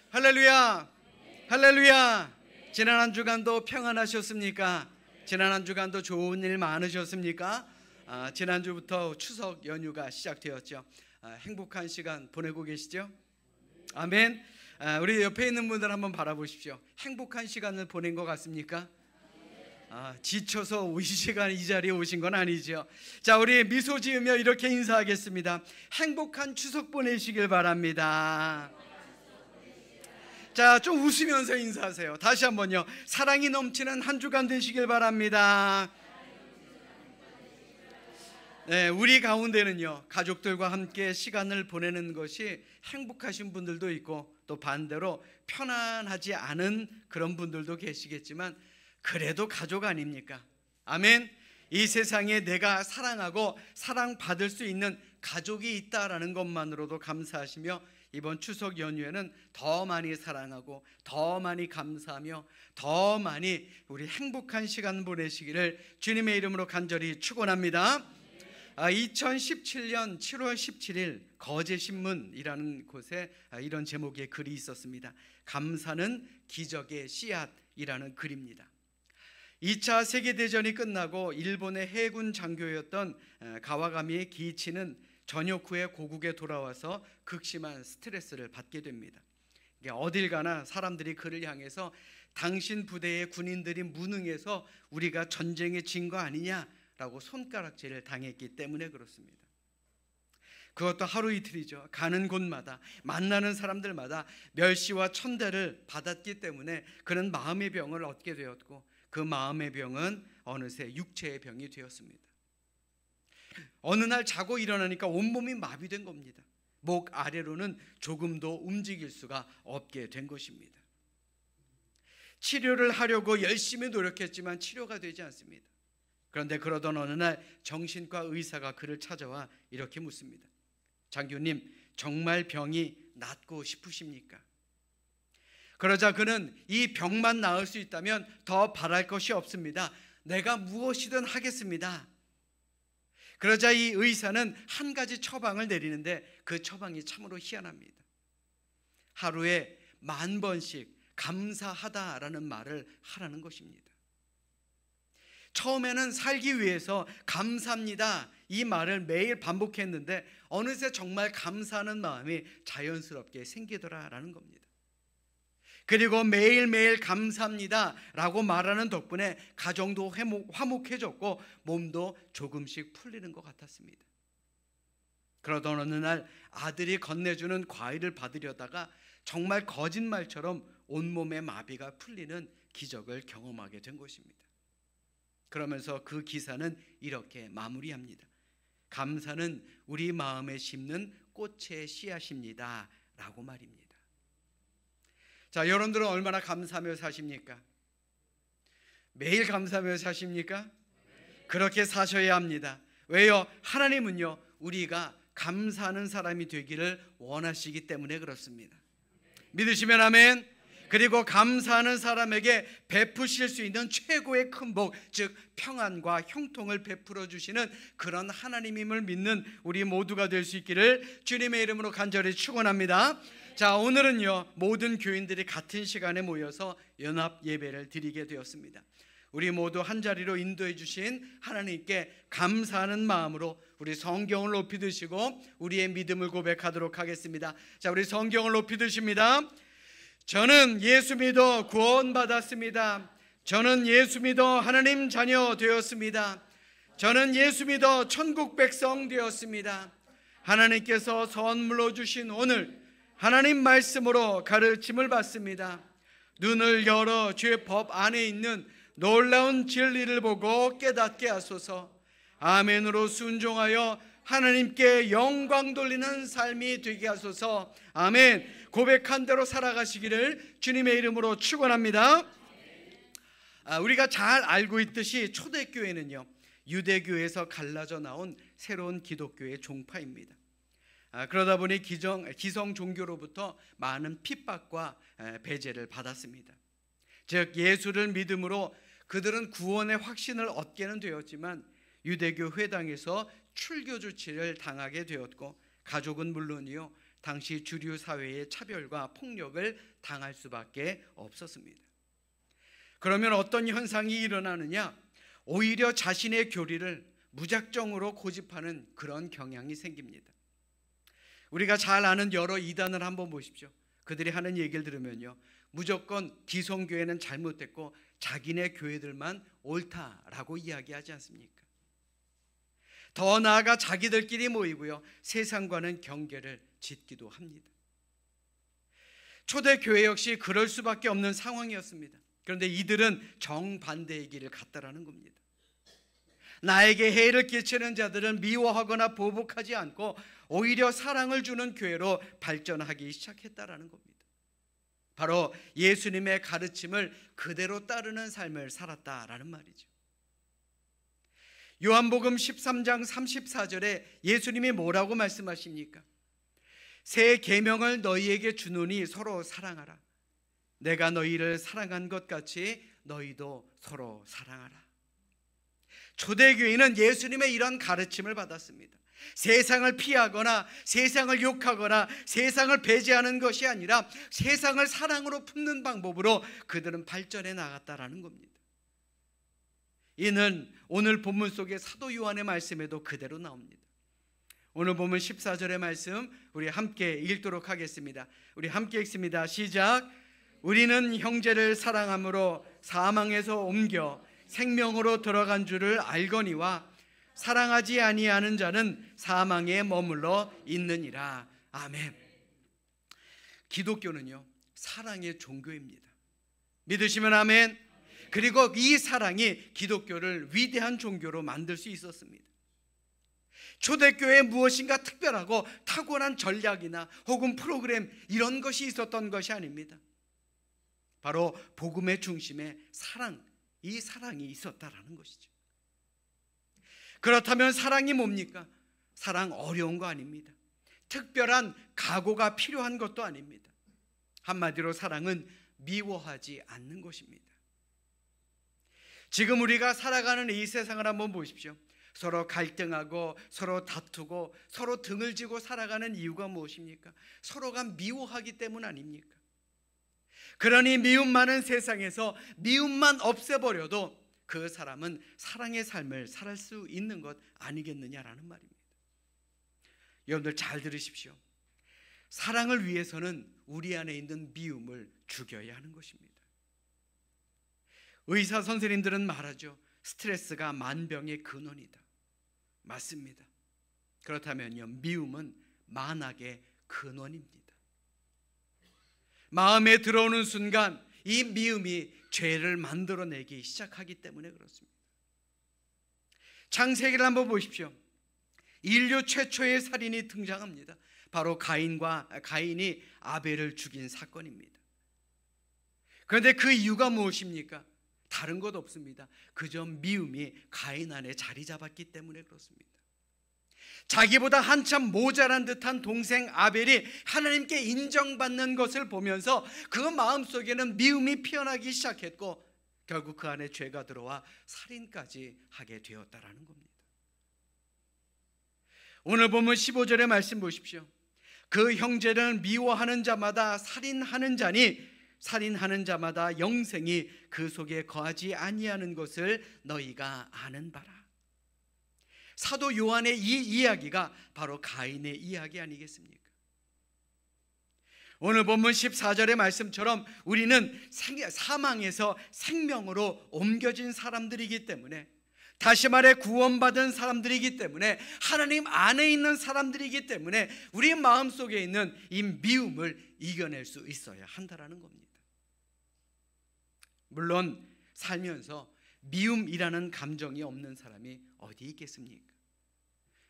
할렐루야, 할렐루야. 지난 한 주간도 평안하셨습니까? 지난 한 주간도 좋은 일 많으셨습니까? 지난주부터 추석 연휴가 시작되었죠. 행복한 시간 보내고 계시죠? 아멘. 우리 옆에 있는 분들 한번 바라보십시오. 행복한 시간을 보낸 것 같습니까? 지쳐서 이 시간 이 자리에 오신 건 아니죠. 자, 우리 미소 지으며 이렇게 인사하겠습니다. 행복한 추석 보내시길 바랍니다. 자, 좀 웃으면서 인사하세요. 다시 한번요. 사랑이 넘치는 한 주간 되시길 바랍니다. 네, 우리 가운데는요, 가족들과 함께 시간을 보내는 것이 행복하신 분들도 있고, 또 반대로 편안하지 않은 그런 분들도 계시겠지만, 그래도 가족 아닙니까? 아멘. 이 세상에 내가 사랑하고 사랑받을 수 있는 가족이 있다라는 것만으로도 감사하시며, 이번 추석 연휴에는 더 많이 사랑하고 더 많이 감사하며 더 많이 우리 행복한 시간 보내시기를 주님의 이름으로 간절히 축원합니다. 2017년 7월 17일 거제신문이라는 곳에 이런 제목의 글이 있었습니다. 감사는 기적의 씨앗이라는 글입니다. 2차 세계대전이 끝나고 일본의 해군 장교였던 가와가미 기이치는 전역 후에 고국에 돌아와서 극심한 스트레스를 받게 됩니다. 어딜 가나 사람들이 그를 향해서 당신 부대의 군인들이 무능해서 우리가 전쟁에 진 거 아니냐라고 손가락질을 당했기 때문에 그렇습니다. 그것도 하루 이틀이죠. 가는 곳마다 만나는 사람들마다 멸시와 천대를 받았기 때문에 그는 마음의 병을 얻게 되었고, 그 마음의 병은 어느새 육체의 병이 되었습니다. 어느 날 자고 일어나니까 온몸이 마비된 겁니다. 목 아래로는 조금도 움직일 수가 없게 된 것입니다. 치료를 하려고 열심히 노력했지만 치료가 되지 않습니다. 그런데 그러던 어느 날 정신과 의사가 그를 찾아와 이렇게 묻습니다. 장교님, 정말 병이 낫고 싶으십니까? 그러자 그는 이 병만 나을 수 있다면 더 바랄 것이 없습니다. 내가 무엇이든 하겠습니다. 그러자 이 의사는 한 가지 처방을 내리는데 그 처방이 참으로 희한합니다. 하루에 10,000번씩 감사하다라는 말을 하라는 것입니다. 처음에는 살기 위해서 감사합니다 이 말을 매일 반복했는데 어느새 정말 감사하는 마음이 자연스럽게 생기더라라는 겁니다. 그리고 매일매일 감사합니다 라고 말하는 덕분에 가정도 화목해졌고 몸도 조금씩 풀리는 것 같았습니다. 그러던 어느 날 아들이 건네주는 과일을 받으려다가 정말 거짓말처럼 온몸의 마비가 풀리는 기적을 경험하게 된 것입니다. 그러면서 그 기사는 이렇게 마무리합니다. 감사는 우리 마음에 심는 꽃의 씨앗입니다 라고 말입니다. 자, 여러분들은 얼마나 감사하며 사십니까? 매일 감사하며 사십니까? 그렇게 사셔야 합니다. 왜요? 하나님은요, 우리가 감사하는 사람이 되기를 원하시기 때문에 그렇습니다. 믿으시면 아멘. 그리고 감사하는 사람에게 베푸실 수 있는 최고의 큰 복, 즉 평안과 형통을 베풀어 주시는 그런 하나님임을 믿는 우리 모두가 될 수 있기를 주님의 이름으로 간절히 축원합니다. 자, 오늘은요, 모든 교인들이 같은 시간에 모여서 연합 예배를 드리게 되었습니다. 우리 모두 한자리로 인도해 주신 하나님께 감사하는 마음으로 우리 성경을 높이 드시고 우리의 믿음을 고백하도록 하겠습니다. 자, 우리 성경을 높이 드십니다. 저는 예수 믿어 구원받았습니다. 저는 예수 믿어 하나님 자녀 되었습니다. 저는 예수 믿어 천국 백성 되었습니다. 하나님께서 선물로 주신 오늘 하나님 말씀으로 가르침을 받습니다. 눈을 열어 주의 법 안에 있는 놀라운 진리를 보고 깨닫게 하소서. 아멘으로 순종하여 하나님께 영광 돌리는 삶이 되게 하소서. 아멘. 고백한 대로 살아가시기를 주님의 이름으로 축원합니다. 우리가 잘 알고 있듯이 초대교회는요, 유대교에서 갈라져 나온 새로운 기독교의 종파입니다. 그러다 보니 기성 종교로부터 많은 핍박과 배제를 받았습니다. 즉 예수를 믿음으로 그들은 구원의 확신을 얻게는 되었지만 유대교 회당에서 출교 조치를 당하게 되었고 가족은 물론이요 당시 주류 사회의 차별과 폭력을 당할 수밖에 없었습니다. 그러면 어떤 현상이 일어나느냐? 오히려 자신의 교리를 무작정으로 고집하는 그런 경향이 생깁니다. 우리가 잘 아는 여러 이단을 한번 보십시오. 그들이 하는 얘기를 들으면요 무조건 기성교회는 잘못됐고 자기네 교회들만 옳다라고 이야기하지 않습니까? 더 나아가 자기들끼리 모이고요 세상과는 경계를 짓기도 합니다. 초대교회 역시 그럴 수밖에 없는 상황이었습니다. 그런데 이들은 정반대의 길을 갔다라는 겁니다. 나에게 해를 끼치는 자들은 미워하거나 보복하지 않고 오히려 사랑을 주는 교회로 발전하기 시작했다라는 겁니다. 바로 예수님의 가르침을 그대로 따르는 삶을 살았다라는 말이죠. 요한복음 13장 34절에 예수님이 뭐라고 말씀하십니까? 새 계명을 너희에게 주노니 서로 사랑하라. 내가 너희를 사랑한 것 같이 너희도 서로 사랑하라. 초대교인은 예수님의 이런 가르침을 받았습니다. 세상을 피하거나 세상을 욕하거나 세상을 배제하는 것이 아니라 세상을 사랑으로 품는 방법으로 그들은 발전해 나갔다라는 겁니다. 이는 오늘 본문 속의 사도 요한의 말씀에도 그대로 나옵니다. 오늘 본문 14절의 말씀 우리 함께 읽도록 하겠습니다. 우리 함께 읽습니다. 시작. 우리는 형제를 사랑함으로 사망에서 옮겨 생명으로 들어간 줄을 알거니와 사랑하지 아니하는 자는 사망에 머물러 있느니라. 아멘. 기독교는요 사랑의 종교입니다. 믿으시면 아멘. 그리고 이 사랑이 기독교를 위대한 종교로 만들 수 있었습니다. 초대교회에 무엇인가 특별하고 탁월한 전략이나 혹은 프로그램 이런 것이 있었던 것이 아닙니다. 바로 복음의 중심에 사랑, 이 사랑이 있었다라는 것이죠. 그렇다면 사랑이 뭡니까? 사랑 어려운 거 아닙니다. 특별한 각오가 필요한 것도 아닙니다. 한마디로 사랑은 미워하지 않는 것입니다. 지금 우리가 살아가는 이 세상을 한번 보십시오. 서로 갈등하고 서로 다투고 서로 등을 지고 살아가는 이유가 무엇입니까? 서로가 미워하기 때문 아닙니까? 그러니 미움 많은 세상에서 미움만 없애버려도 그 사람은 사랑의 삶을 살 수 있는 것 아니겠느냐라는 말입니다. 여러분들 잘 들으십시오. 사랑을 위해서는 우리 안에 있는 미움을 죽여야 하는 것입니다. 의사 선생님들은 말하죠. 스트레스가 만병의 근원이다. 맞습니다. 그렇다면요 미움은 만악의 근원입니다. 마음에 들어오는 순간 이 미움이 죄를 만들어내기 시작하기 때문에 그렇습니다. 창세기를 한번 보십시오. 인류 최초의 살인이 등장합니다. 바로 가인이 아벨을 죽인 사건입니다. 그런데 그 이유가 무엇입니까? 다른 것 없습니다. 그저 미움이 가인 안에 자리 잡았기 때문에 그렇습니다. 자기보다 한참 모자란 듯한 동생 아벨이 하나님께 인정받는 것을 보면서 그 마음속에는 미움이 피어나기 시작했고 결국 그 안에 죄가 들어와 살인까지 하게 되었다라는 겁니다. 오늘 보면 15절의 말씀 보십시오. 그 형제를 미워하는 자마다 살인하는 자니 살인하는 자마다 영생이 그 속에 거하지 아니하는 것을 너희가 아는 바라. 사도 요한의 이 이야기가 바로 가인의 이야기 아니겠습니까? 오늘 본문 14절의 말씀처럼 우리는 사망에서 생명으로 옮겨진 사람들이기 때문에, 다시 말해 구원받은 사람들이기 때문에, 하나님 안에 있는 사람들이기 때문에 우리 마음속에 있는 이 미움을 이겨낼 수 있어야 한다라는 겁니다. 물론 살면서 미움이라는 감정이 없는 사람이 어디 있겠습니까?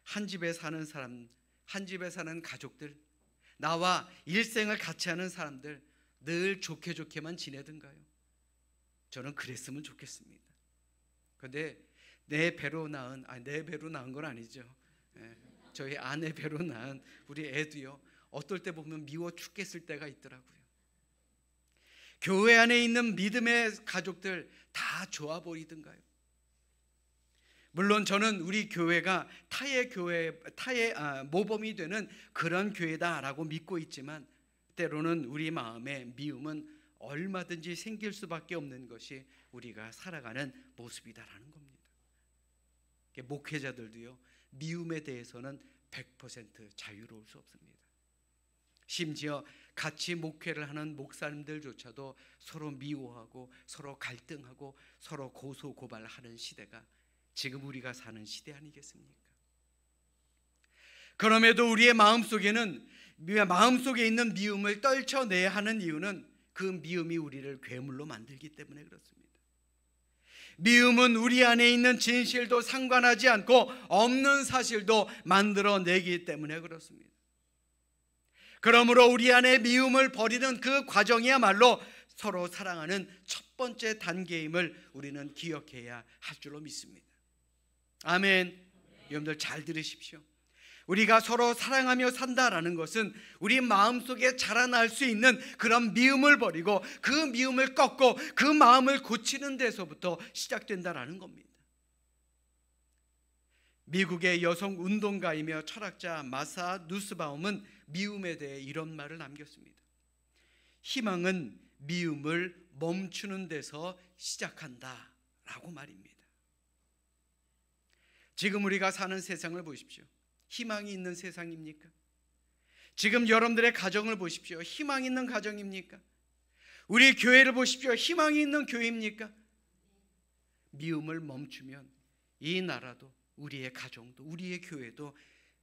한 집에 사는 사람, 한 집에 사는 가족들, 나와 일생을 같이 하는 사람들 늘 좋게 좋게만 지내든가요? 저는 그랬으면 좋겠습니다. 그런데 내 배로 낳은 건 아니죠. 저희 아내 배로 낳은 우리 애도요 어떨 때 보면 미워 죽겠을 때가 있더라고요. 교회 안에 있는 믿음의 가족들 다 좋아 보이던가요? 물론 저는 우리 교회가 타의 모범이 되는 그런 교회다라고 믿고 있지만, 때로는 우리 마음에 미움은 얼마든지 생길 수밖에 없는 것이 우리가 살아가는 모습이다라는 겁니다. 목회자들도요, 미움에 대해서는 100% 자유로울 수 없습니다. 심지어 같이 목회를 하는 목사님들조차도 서로 미워하고 서로 갈등하고 서로 고소고발하는 시대가 지금 우리가 사는 시대 아니겠습니까? 그럼에도 우리의 마음속에 있는 미움을 떨쳐내야 하는 이유는 그 미움이 우리를 괴물로 만들기 때문에 그렇습니다. 미움은 우리 안에 있는 진실도 상관하지 않고 없는 사실도 만들어내기 때문에 그렇습니다. 그러므로 우리 안에 미움을 버리는 그 과정이야말로 서로 사랑하는 첫 번째 단계임을 우리는 기억해야 할 줄로 믿습니다. 아멘. 여러분들 잘 들으십시오. 우리가 서로 사랑하며 산다라는 것은 우리 마음속에 자라날 수 있는 그런 미움을 버리고 그 미움을 꺾고 그 마음을 고치는 데서부터 시작된다라는 겁니다. 미국의 여성 운동가이며 철학자 마사 누스바움은 미움에 대해 이런 말을 남겼습니다. 희망은 미움을 멈추는 데서 시작한다 라고 말입니다. 지금 우리가 사는 세상을 보십시오. 희망이 있는 세상입니까? 지금 여러분들의 가정을 보십시오. 희망 있는 가정입니까? 우리 교회를 보십시오. 희망이 있는 교회입니까? 미움을 멈추면 이 나라도, 우리의 가정도, 우리의 교회도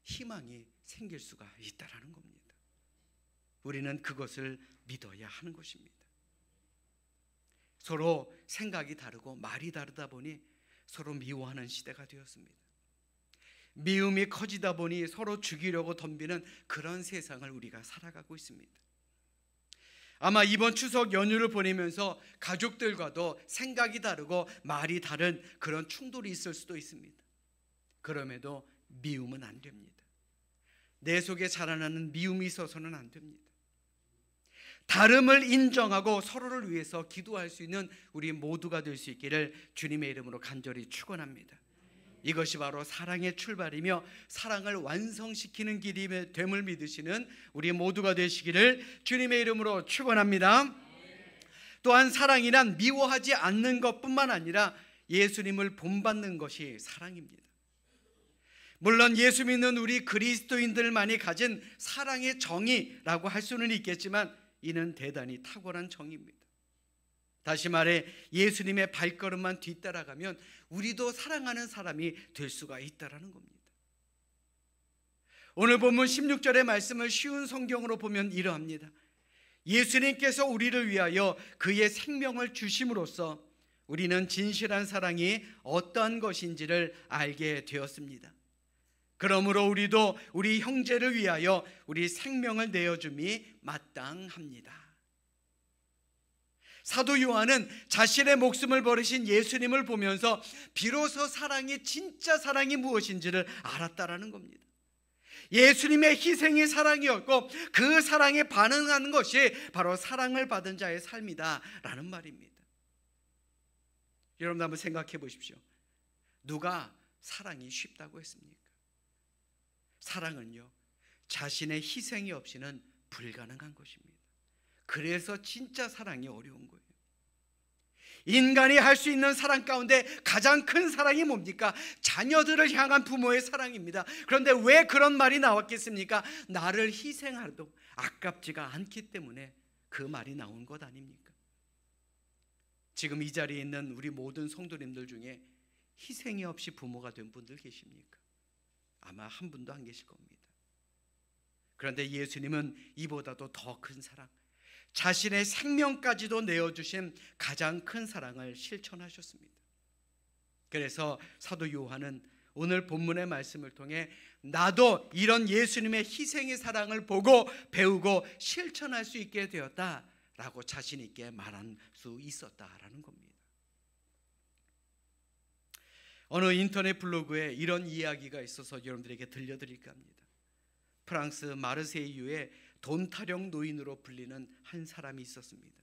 희망이 생길 수가 있다라는 겁니다. 우리는 그것을 믿어야 하는 것입니다. 서로 생각이 다르고 말이 다르다 보니 서로 미워하는 시대가 되었습니다. 미움이 커지다 보니 서로 죽이려고 덤비는 그런 세상을 우리가 살아가고 있습니다. 아마 이번 추석 연휴를 보내면서 가족들과도 생각이 다르고 말이 다른 그런 충돌이 있을 수도 있습니다. 그럼에도 미움은 안 됩니다. 내 속에 자라나는 미움이 있어서는 안 됩니다. 다름을 인정하고 서로를 위해서 기도할 수 있는 우리 모두가 될 수 있기를 주님의 이름으로 간절히 축원합니다. 이것이 바로 사랑의 출발이며 사랑을 완성시키는 길이 됨을 믿으시는 우리 모두가 되시기를 주님의 이름으로 축원합니다. 또한 사랑이란 미워하지 않는 것뿐만 아니라 예수님을 본받는 것이 사랑입니다. 물론 예수 믿는 우리 그리스도인들만이 가진 사랑의 정의라고 할 수는 있겠지만 이는 대단히 탁월한 정의입니다. 다시 말해 예수님의 발걸음만 뒤따라가면 우리도 사랑하는 사람이 될 수가 있다는 겁니다. 오늘 본문 16절의 말씀을 쉬운 성경으로 보면 이러합니다. 예수님께서 우리를 위하여 그의 생명을 주심으로써 우리는 진실한 사랑이 어떠한 것인지를 알게 되었습니다. 그러므로 우리도 우리 형제를 위하여 우리 생명을 내어줌이 마땅합니다. 사도 요한은 자신의 목숨을 버리신 예수님을 보면서 비로소 사랑이, 진짜 사랑이 무엇인지를 알았다라는 겁니다. 예수님의 희생이 사랑이었고 그 사랑에 반응하는 것이 바로 사랑을 받은 자의 삶이다라는 말입니다. 여러분 한번 생각해 보십시오. 누가 사랑이 쉽다고 했습니까? 사랑은요, 자신의 희생이 없이는 불가능한 것입니다. 그래서 진짜 사랑이 어려운 거예요. 인간이 할 수 있는 사랑 가운데 가장 큰 사랑이 뭡니까? 자녀들을 향한 부모의 사랑입니다. 그런데 왜 그런 말이 나왔겠습니까? 나를 희생하도 아깝지가 않기 때문에 그 말이 나온 것 아닙니까? 지금 이 자리에 있는 우리 모든 성도님들 중에 희생이 없이 부모가 된 분들 계십니까? 아마 한 분도 안 계실 겁니다. 그런데 예수님은 이보다도 더 큰 사랑, 자신의 생명까지도 내어주신 가장 큰 사랑을 실천하셨습니다. 그래서 사도 요한은 오늘 본문의 말씀을 통해 나도 이런 예수님의 희생의 사랑을 보고 배우고 실천할 수 있게 되었다라고 자신 있게 말할 수 있었다라는 겁니다. 어느 인터넷 블로그에 이런 이야기가 있어서 여러분들에게 들려드릴까 합니다. 프랑스 마르세유의 돈 타령 노인으로 불리는 한 사람이 있었습니다.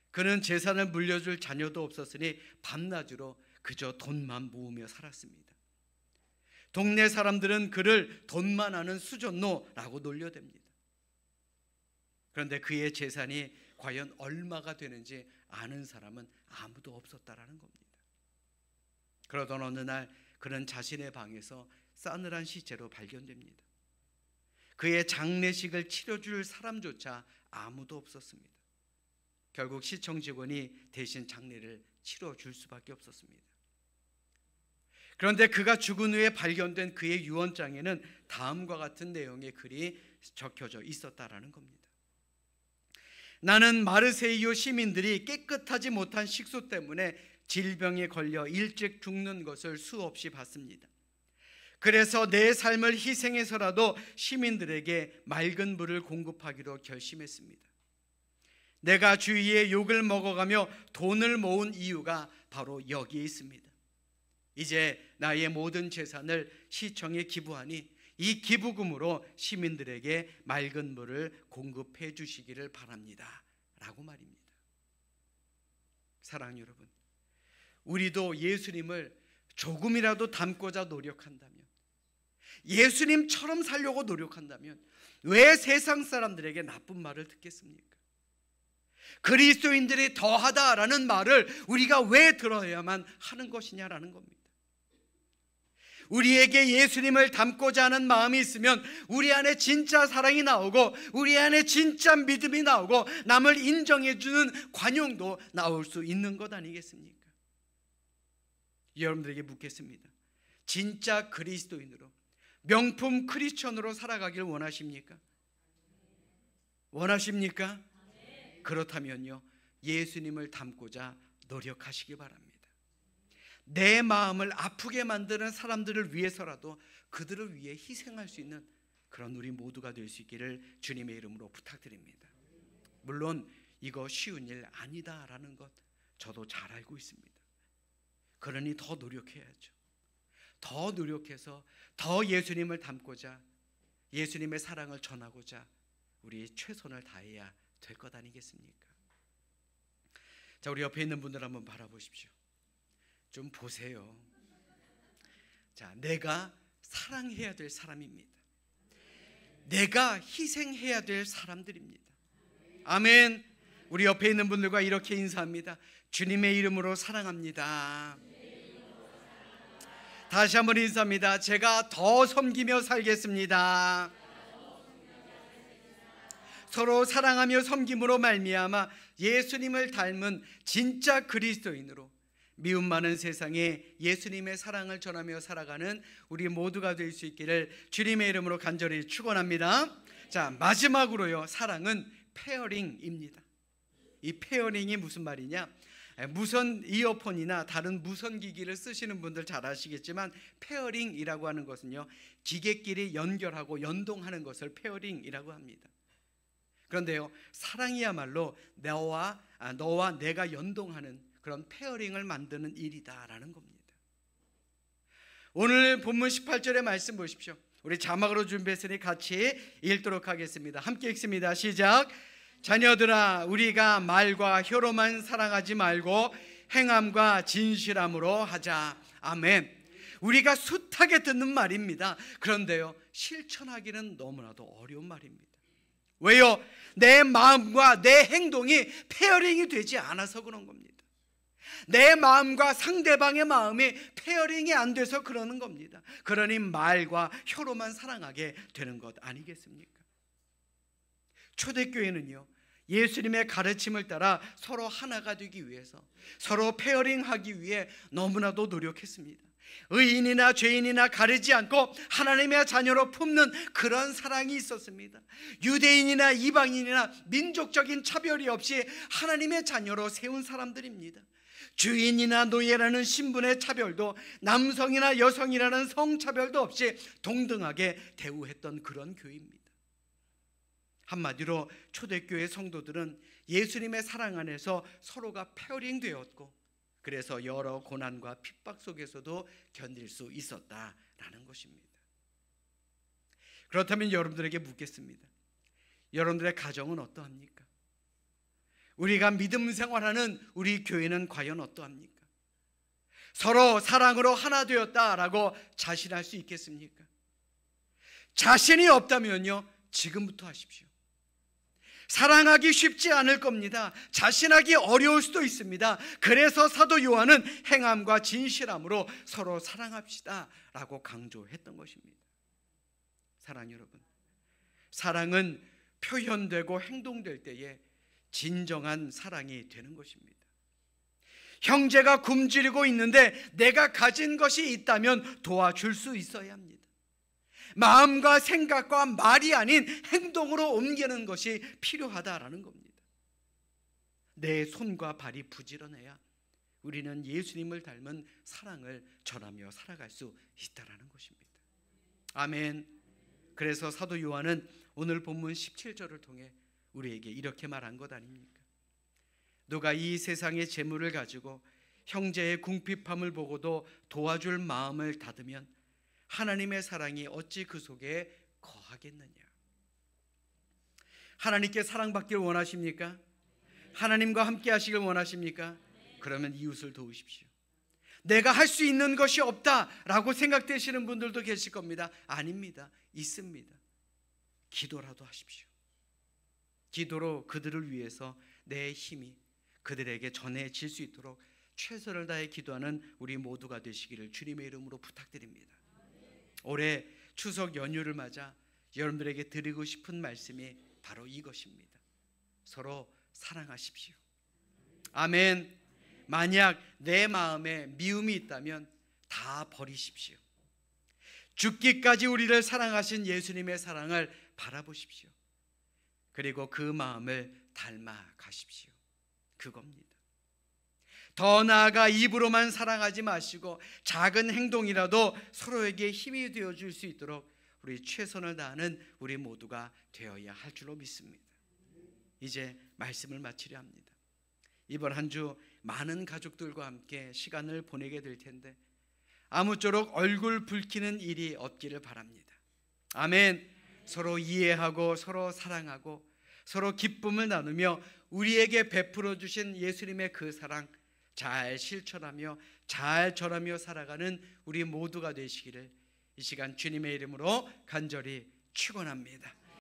그는 재산을 물려줄 자녀도 없었으니 밤낮으로 그저 돈만 모으며 살았습니다. 동네 사람들은 그를 돈만 아는 수전노라고 놀려댑니다. 그런데 그의 재산이 과연 얼마가 되는지 아는 사람은 아무도 없었다라는 겁니다. 그러던 어느 날 그는 자신의 방에서 싸늘한 시체로 발견됩니다. 그의 장례식을 치러줄 사람조차 아무도 없었습니다. 결국 시청 직원이 대신 장례를 치러줄 수밖에 없었습니다. 그런데 그가 죽은 후에 발견된 그의 유언장에는 다음과 같은 내용의 글이 적혀져 있었다라는 겁니다. 나는 마르세유 시민들이 깨끗하지 못한 식수 때문에 질병에 걸려 일찍 죽는 것을 수없이 봤습니다. 그래서 내 삶을 희생해서라도 시민들에게 맑은 물을 공급하기로 결심했습니다. 내가 주위에 욕을 먹어가며 돈을 모은 이유가 바로 여기에 있습니다. 이제 나의 모든 재산을 시청에 기부하니 이 기부금으로 시민들에게 맑은 물을 공급해 주시기를 바랍니다 라고 말입니다. 사랑하는 여러분, 우리도 예수님을 조금이라도 닮고자 노력한다면, 예수님처럼 살려고 노력한다면 왜 세상 사람들에게 나쁜 말을 듣겠습니까? 그리스도인들이 더하다라는 말을 우리가 왜 들어야만 하는 것이냐라는 겁니다. 우리에게 예수님을 닮고자 하는 마음이 있으면 우리 안에 진짜 사랑이 나오고 우리 안에 진짜 믿음이 나오고 남을 인정해주는 관용도 나올 수 있는 것 아니겠습니까? 여러분들에게 묻겠습니다. 진짜 그리스도인으로, 명품 크리스천으로 살아가길 원하십니까? 원하십니까? 그렇다면요, 예수님을 닮고자 노력하시기 바랍니다. 내 마음을 아프게 만드는 사람들을 위해서라도 그들을 위해 희생할 수 있는 그런 우리 모두가 될 수 있기를 주님의 이름으로 부탁드립니다. 물론 이거 쉬운 일 아니다라는 것 저도 잘 알고 있습니다. 그러니 더 노력해야죠. 더 노력해서 더 예수님을 닮고자, 예수님의 사랑을 전하고자 우리 최선을 다해야 될 것 아니겠습니까? 자, 우리 옆에 있는 분들 한번 바라보십시오. 좀 보세요. 자, 내가 사랑해야 될 사람입니다. 내가 희생해야 될 사람들입니다. 아멘. 우리 옆에 있는 분들과 이렇게 인사합니다. 주님의 이름으로 사랑합니다. 다시 한번 인사합니다. 제가 더 섬기며 살겠습니다. 서로 사랑하며 섬김으로 말미암아 예수님을 닮은 진짜 그리스도인으로 미움 많은 세상에 예수님의 사랑을 전하며 살아가는 우리 모두가 될 수 있기를 주님의 이름으로 간절히 축원합니다. 자, 마지막으로요, 사랑은 페어링입니다. 이 페어링이 무슨 말이냐? 무선 이어폰이나 다른 무선 기기를 쓰시는 분들 잘 아시겠지만 페어링이라고 하는 것은요, 기계끼리 연결하고 연동하는 것을 페어링이라고 합니다. 그런데요, 사랑이야말로 너와 내가 연동하는 그런 페어링을 만드는 일이다라는 겁니다. 오늘 본문 18절의 말씀 보십시오. 우리 자막으로 준비했으니 같이 읽도록 하겠습니다. 함께 읽습니다. 시작. 자녀들아, 우리가 말과 혀로만 사랑하지 말고 행함과 진실함으로 하자. 아멘. 우리가 숱하게 듣는 말입니다. 그런데요, 실천하기는 너무나도 어려운 말입니다. 왜요? 내 마음과 내 행동이 페어링이 되지 않아서 그런 겁니다. 내 마음과 상대방의 마음이 페어링이 안 돼서 그러는 겁니다. 그러니 말과 혀로만 사랑하게 되는 것 아니겠습니까? 초대교회는요, 예수님의 가르침을 따라 서로 하나가 되기 위해서, 서로 페어링하기 위해 너무나도 노력했습니다. 의인이나 죄인이나 가리지 않고 하나님의 자녀로 품는 그런 사랑이 있었습니다. 유대인이나 이방인이나 민족적인 차별이 없이 하나님의 자녀로 세운 사람들입니다. 주인이나 노예라는 신분의 차별도, 남성이나 여성이라는 성차별도 없이 동등하게 대우했던 그런 교회입니다. 한마디로 초대교회 성도들은 예수님의 사랑 안에서 서로가 페어링 되었고, 그래서 여러 고난과 핍박 속에서도 견딜 수 있었다라는 것입니다. 그렇다면 여러분들에게 묻겠습니다. 여러분들의 가정은 어떠합니까? 우리가 믿음 생활하는 우리 교회는 과연 어떠합니까? 서로 사랑으로 하나 되었다라고 자신할 수 있겠습니까? 자신이 없다면요, 지금부터 하십시오. 사랑하기 쉽지 않을 겁니다. 자신하기 어려울 수도 있습니다. 그래서 사도 요한은 행함과 진실함으로 서로 사랑합시다 라고 강조했던 것입니다. 사랑 여러분, 사랑은 표현되고 행동될 때에 진정한 사랑이 되는 것입니다. 형제가 굶주리고 있는데 내가 가진 것이 있다면 도와줄 수 있어야 합니다. 마음과 생각과 말이 아닌 행동으로 옮기는 것이 필요하다라는 겁니다. 내 손과 발이 부지런해야 우리는 예수님을 닮은 사랑을 전하며 살아갈 수 있다라는 것입니다. 아멘. 그래서 사도 요한은 오늘 본문 17절을 통해 우리에게 이렇게 말한 것 아닙니까? 누가 이 세상의 재물을 가지고 형제의 궁핍함을 보고도 도와줄 마음을 닫으면 하나님의 사랑이 어찌 그 속에 거하겠느냐. 하나님께 사랑받기를 원하십니까? 하나님과 함께 하시길 원하십니까? 그러면 이웃을 도우십시오. 내가 할 수 있는 것이 없다라고 생각되시는 분들도 계실 겁니다. 아닙니다. 있습니다. 기도라도 하십시오. 기도로 그들을 위해서 내 힘이 그들에게 전해질 수 있도록 최선을 다해 기도하는 우리 모두가 되시기를 주님의 이름으로 부탁드립니다. 올해 추석 연휴를 맞아 여러분들에게 드리고 싶은 말씀이 바로 이것입니다. 서로 사랑하십시오. 아멘. 만약 내 마음에 미움이 있다면 다 버리십시오. 죽기까지 우리를 사랑하신 예수님의 사랑을 바라보십시오. 그리고 그 마음을 닮아 가십시오. 그겁니다. 더 나아가 입으로만 사랑하지 마시고 작은 행동이라도 서로에게 힘이 되어줄 수 있도록 우리 최선을 다하는 우리 모두가 되어야 할 줄로 믿습니다. 이제 말씀을 마치려 합니다. 이번 한 주 많은 가족들과 함께 시간을 보내게 될 텐데 아무쪼록 얼굴 붉히는 일이 없기를 바랍니다. 아멘. 서로 이해하고 서로 사랑하고 서로 기쁨을 나누며 우리에게 베풀어 주신 예수님의 그 사랑 잘 실천하며 잘 전하며 살아가는 우리 모두가 되시기를 이 시간 주님의 이름으로 간절히 축원합니다.